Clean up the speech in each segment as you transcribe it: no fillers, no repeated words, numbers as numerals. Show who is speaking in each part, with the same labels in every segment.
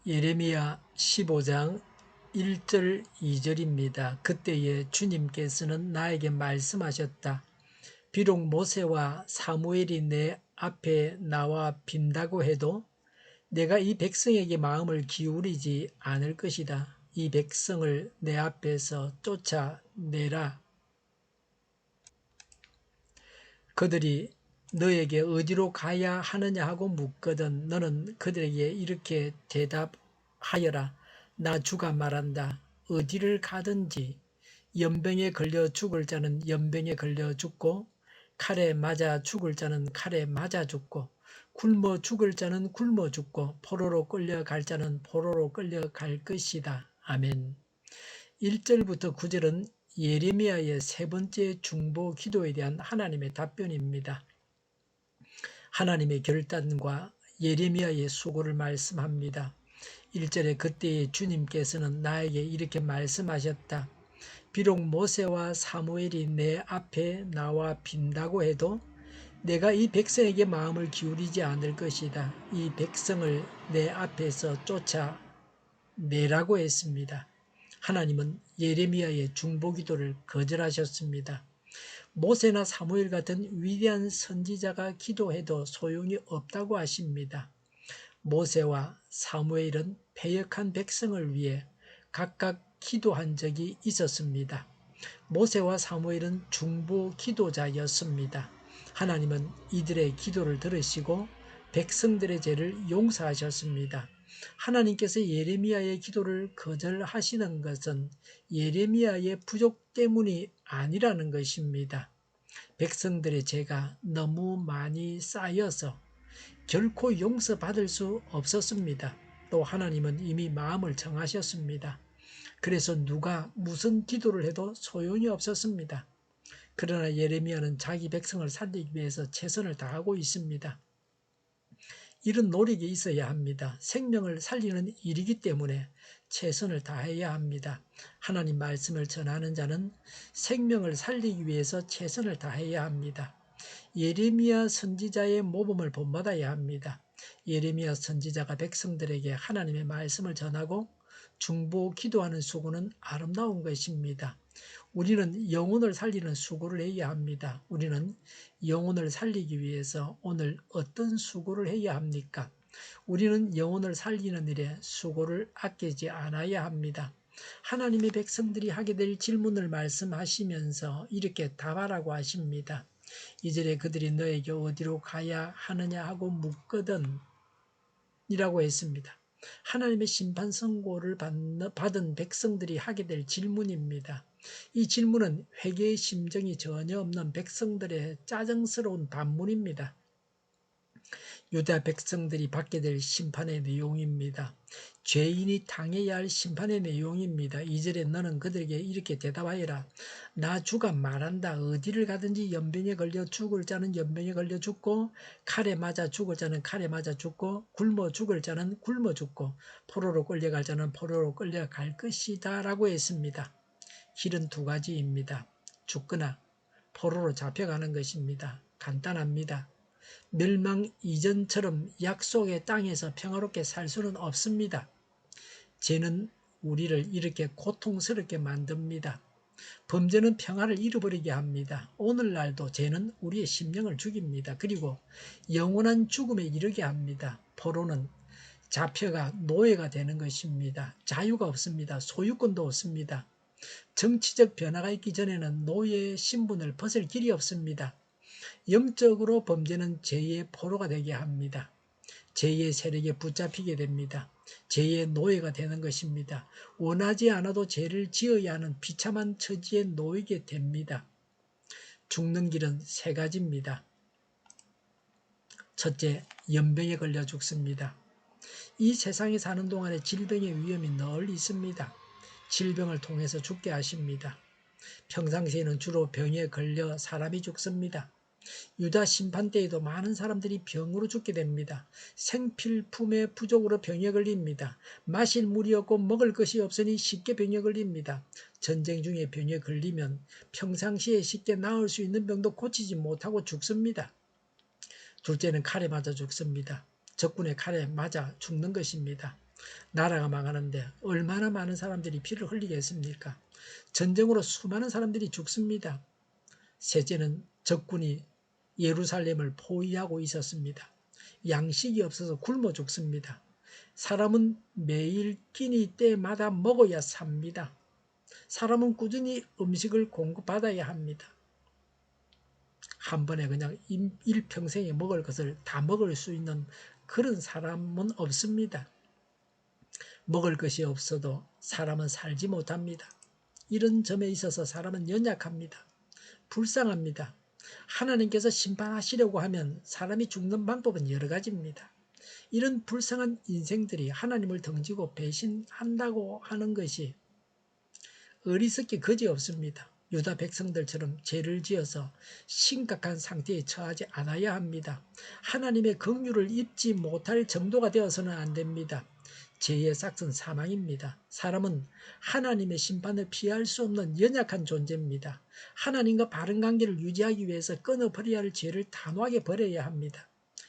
Speaker 1: 예레미야 15장 1절 2절입니다. 그때에 주님께서는 나에게 말씀하셨다. 비록 모세와 사무엘이 내 앞에 나와 빈다고 해도 내가 이 백성에게 마음을 기울이지 않을 것이다. 이 백성을 내 앞에서 쫓아내라. 그들이 너에게 어디로 가야 하느냐 하고 묻거든 너는 그들에게 이렇게 대답하여라. 나 주가 말한다. 어디를 가든지 연병에 걸려 죽을 자는 연병에 걸려 죽고 칼에 맞아 죽을 자는 칼에 맞아 죽고 굶어 죽을 자는 굶어 죽고 포로로 끌려갈 자는 포로로 끌려갈 것이다. 아멘. 1절부터 9절은 예레미야의 세 번째 중보 기도에 대한 하나님의 답변입니다. 하나님의 결단과 예레미야의 수고를 말씀합니다. 1절에 그때에 주님께서는 나에게 이렇게 말씀하셨다. 비록 모세와 사무엘이 내 앞에 나와 빈다고 해도 내가 이 백성에게 마음을 기울이지 않을 것이다. 이 백성을 내 앞에서 쫓아내라고 했습니다. 하나님은 예레미야의 중보기도를 거절하셨습니다. 모세나 사무엘 같은 위대한 선지자가 기도해도 소용이 없다고 하십니다. 모세와 사무엘은 패역한 백성을 위해 각각 기도한 적이 있었습니다. 모세와 사무엘은 중보 기도자였습니다. 하나님은 이들의 기도를 들으시고 백성들의 죄를 용서하셨습니다. 하나님께서 예레미야의 기도를 거절하시는 것은 예레미야의 부족 때문이 아니라는 것입니다. 백성들의 죄가 너무 많이 쌓여서 결코 용서받을 수 없었습니다. 또 하나님은 이미 마음을 정하셨습니다. 그래서 누가 무슨 기도를 해도 소용이 없었습니다. 그러나 예레미야는 자기 백성을 살리기 위해서 최선을 다하고 있습니다. 이런 노력이 있어야 합니다. 생명을 살리는 일이기 때문에 최선을 다해야 합니다. 하나님 말씀을 전하는 자는 생명을 살리기 위해서 최선을 다해야 합니다. 예레미야 선지자의 모범을 본받아야 합니다. 예레미야 선지자가 백성들에게 하나님의 말씀을 전하고 중보 기도하는 수고는 아름다운 것입니다. 우리는 영혼을 살리는 수고를 해야 합니다. 우리는 영혼을 살리기 위해서 오늘 어떤 수고를 해야 합니까? 우리는 영혼을 살리는 일에 수고를 아끼지 않아야 합니다. 하나님의 백성들이 하게 될 질문을 말씀하시면서 이렇게 답하라고 하십니다. 2절에 그들이 너에게 어디로 가야 하느냐 하고 묻거든 이라고 했습니다. 하나님의 심판 선고를 받은 백성들이 하게 될 질문입니다. 이 질문은 회개의 심정이 전혀 없는 백성들의 짜증스러운 반문입니다. 유다 백성들이 받게 될 심판의 내용입니다. 죄인이 당해야 할 심판의 내용입니다. 2절에 너는 그들에게 이렇게 대답하여라. 나 주가 말한다. 어디를 가든지 연병에 걸려 죽을 자는 연병에 걸려 죽고 칼에 맞아 죽을 자는 칼에 맞아 죽고 굶어 죽을 자는 굶어 죽고 포로로 끌려갈 자는 포로로 끌려갈 것이다 라고 했습니다. 길은 두 가지입니다. 죽거나 포로로 잡혀가는 것입니다. 간단합니다. 멸망 이전처럼 약속의 땅에서 평화롭게 살 수는 없습니다. 죄는 우리를 이렇게 고통스럽게 만듭니다. 범죄는 평화를 잃어버리게 합니다. 오늘날도 죄는 우리의 심령을 죽입니다. 그리고 영원한 죽음에 이르게 합니다. 포로는 잡혀가 노예가 되는 것입니다. 자유가 없습니다. 소유권도 없습니다. 정치적 변화가 있기 전에는 노예의 신분을 벗을 길이 없습니다. 영적으로 범죄는 죄의 포로가 되게 합니다. 죄의 세력에 붙잡히게 됩니다. 죄의 노예가 되는 것입니다. 원하지 않아도 죄를 지어야 하는 비참한 처지에 놓이게 됩니다. 죽는 길은 세 가지입니다. 첫째, 연병에 걸려 죽습니다. 이 세상에 사는 동안에 질병의 위험이 늘 있습니다. 질병을 통해서 죽게 하십니다. 평상시에는 주로 병에 걸려 사람이 죽습니다. 유다 심판 때에도 많은 사람들이 병으로 죽게 됩니다. 생필품의 부족으로 병에 걸립니다. 마실 물이 없고 먹을 것이 없으니 쉽게 병에 걸립니다. 전쟁 중에 병에 걸리면 평상시에 쉽게 나을 수 있는 병도 고치지 못하고 죽습니다. 둘째는 칼에 맞아 죽습니다. 적군의 칼에 맞아 죽는 것입니다. 나라가 망하는데 얼마나 많은 사람들이 피를 흘리겠습니까? 전쟁으로 수많은 사람들이 죽습니다. 셋째는 적군이 예루살렘을 포위하고 있었습니다. 양식이 없어서 굶어 죽습니다. 사람은 매일 끼니 때마다 먹어야 삽니다. 사람은 꾸준히 음식을 공급받아야 합니다. 한 번에 그냥 일평생에 먹을 것을 다 먹을 수 있는 그런 사람은 없습니다. 먹을 것이 없어도 사람은 살지 못합니다. 이런 점에 있어서 사람은 연약합니다. 불쌍합니다. 하나님께서 심판하시려고 하면 사람이 죽는 방법은 여러 가지입니다. 이런 불쌍한 인생들이 하나님을 등지고 배신한다고 하는 것이 어리석기 그지없습니다. 유다 백성들처럼 죄를 지어서 심각한 상태에 처하지 않아야 합니다. 하나님의 긍휼을 입지 못할 정도가 되어서는 안 됩니다. 죄의 삭은 사망입니다. 사람은 하나님의 심판을 피할 수 없는 연약한 존재입니다. 하나님과 바른 관계를 유지하기 위해서 끊어버려야 할 죄를 단호하게 버려야 합니다.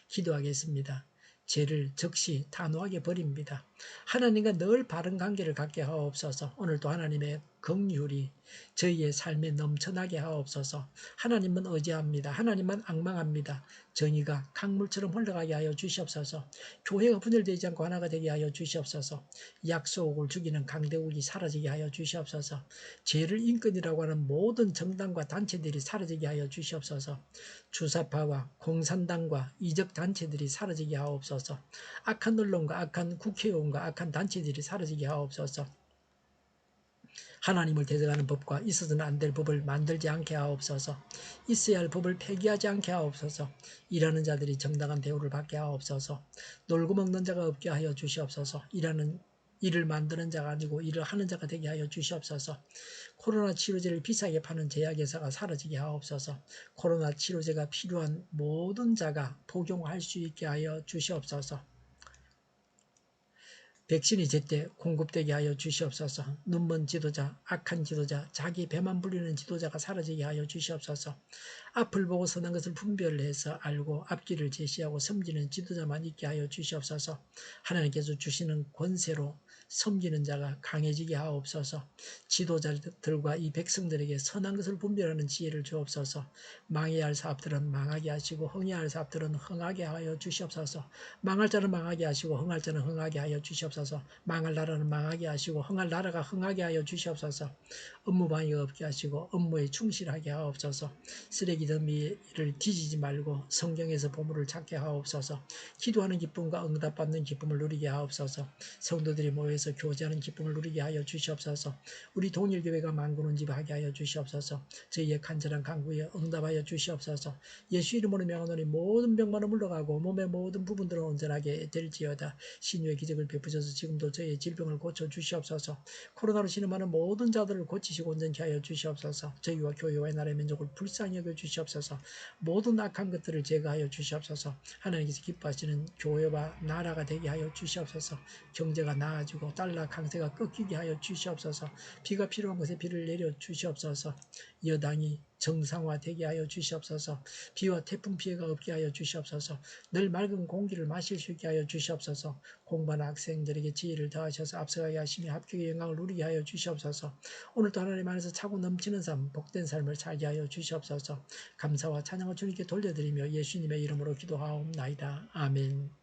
Speaker 1: 기도하겠습니다. 죄를 즉시 단호하게 버립니다. 하나님과 늘 바른 관계를 갖게 하옵소서. 오늘도 하나님의 긍휼이 저희의 삶에 넘쳐나게 하옵소서. 하나님은 의지합니다. 하나님만 앙망합니다. 정의가 강물처럼 흘러가게 하여 주시옵소서. 교회가 분열되지 않고 하나가 되게 하여 주시옵소서. 약속을 죽이는 강대국이 사라지게 하여 주시옵소서. 죄를 인권이라고 하는 모든 정당과 단체들이 사라지게 하여 주시옵소서. 주사파와 공산당과 이적 단체들이 사라지게 하옵소서. 악한 언론과 악한 국회의원과 악한 단체들이 사라지게 하옵소서. 하나님을 대적하는 법과 있어서는 안 될 법을 만들지 않게 하옵소서. 있어야 할 법을 폐기하지 않게 하옵소서. 일하는 자들이 정당한 대우를 받게 하옵소서. 놀고 먹는 자가 없게 하여 주시옵소서. 일을 만드는 자가 아니고 일을 하는 자가 되게 하여 주시옵소서. 코로나 치료제를 비싸게 파는 제약회사가 사라지게 하옵소서. 코로나 치료제가 필요한 모든 자가 복용할 수 있게 하여 주시옵소서. 백신이 제때 공급되게 하여 주시옵소서. 눈먼 지도자, 악한 지도자, 자기 배만 불리는 지도자가 사라지게 하여 주시옵소서. 앞을 보고 선한 것을 분별해서 알고 앞길을 제시하고 섬기는 지도자만 있게 하여 주시옵소서. 하나님께서 주시는 권세로 섬기는 자가 강해지게 하옵소서. 지도자들과 이 백성들에게 선한 것을 분별하는 지혜를 주옵소서. 망해야 할 사업들은 망하게 하시고 흥해야 할 사업들은 흥하게 하여 주시옵소서. 망할 자는 망하게 하시고 흥할 자는 흥하게 하여 주시옵소서. 망할 나라는 망하게 하시고 흥할 나라가 흥하게 하여 주시옵소서. 업무 방해가 없게 하시고 업무에 충실하게 하옵소서. 쓰레기 더미를 뒤지지 말고 성경에서 보물을 찾게 하옵소서. 기도하는 기쁨과 응답받는 기쁨을 누리게 하옵소서. 성도들이 모여서 교제하는 기쁨을 누리게 하여 주시옵소서. 우리 동일교회가 만구는 집 하게 하여 주시옵소서. 저희의 간절한 간구에 응답하여 주시옵소서. 예수 이름으로 명하노니 모든 병만은 물러가고 몸의 모든 부분들은 온전하게 될지어다. 신유의 기적을 베푸셔서 지금도 저희의 질병을 고쳐 주시옵소서. 코로나로 신음하는 모든 자들을 고치시고 온전케 하여 주시옵소서. 저희와 교회와 나라의 민족을 불쌍히 여겨 주시옵소서. 모든 악한 것들을 제거하여 주시옵소서. 하나님께서 기뻐하시는 교회와 나라가 되게 하여 주시옵소서. 경제가 나아지고 달러 강세가 꺾이게 하여 주시옵소서. 비가 필요한 곳에 비를 내려 주시옵소서. 여당이 정상화되게 하여 주시옵소서. 비와 태풍 피해가 없게 하여 주시옵소서. 늘 맑은 공기를 마실 수 있게 하여 주시옵소서. 공부하는 학생들에게 지혜를 더하셔서 앞서가게 하시며 합격의 영광을 누리게 하여 주시옵소서. 오늘도 하나님 안에서 차고 넘치는 삶, 복된 삶을 살게 하여 주시옵소서. 감사와 찬양을 주님께 돌려드리며 예수님의 이름으로 기도하옵나이다. 아멘.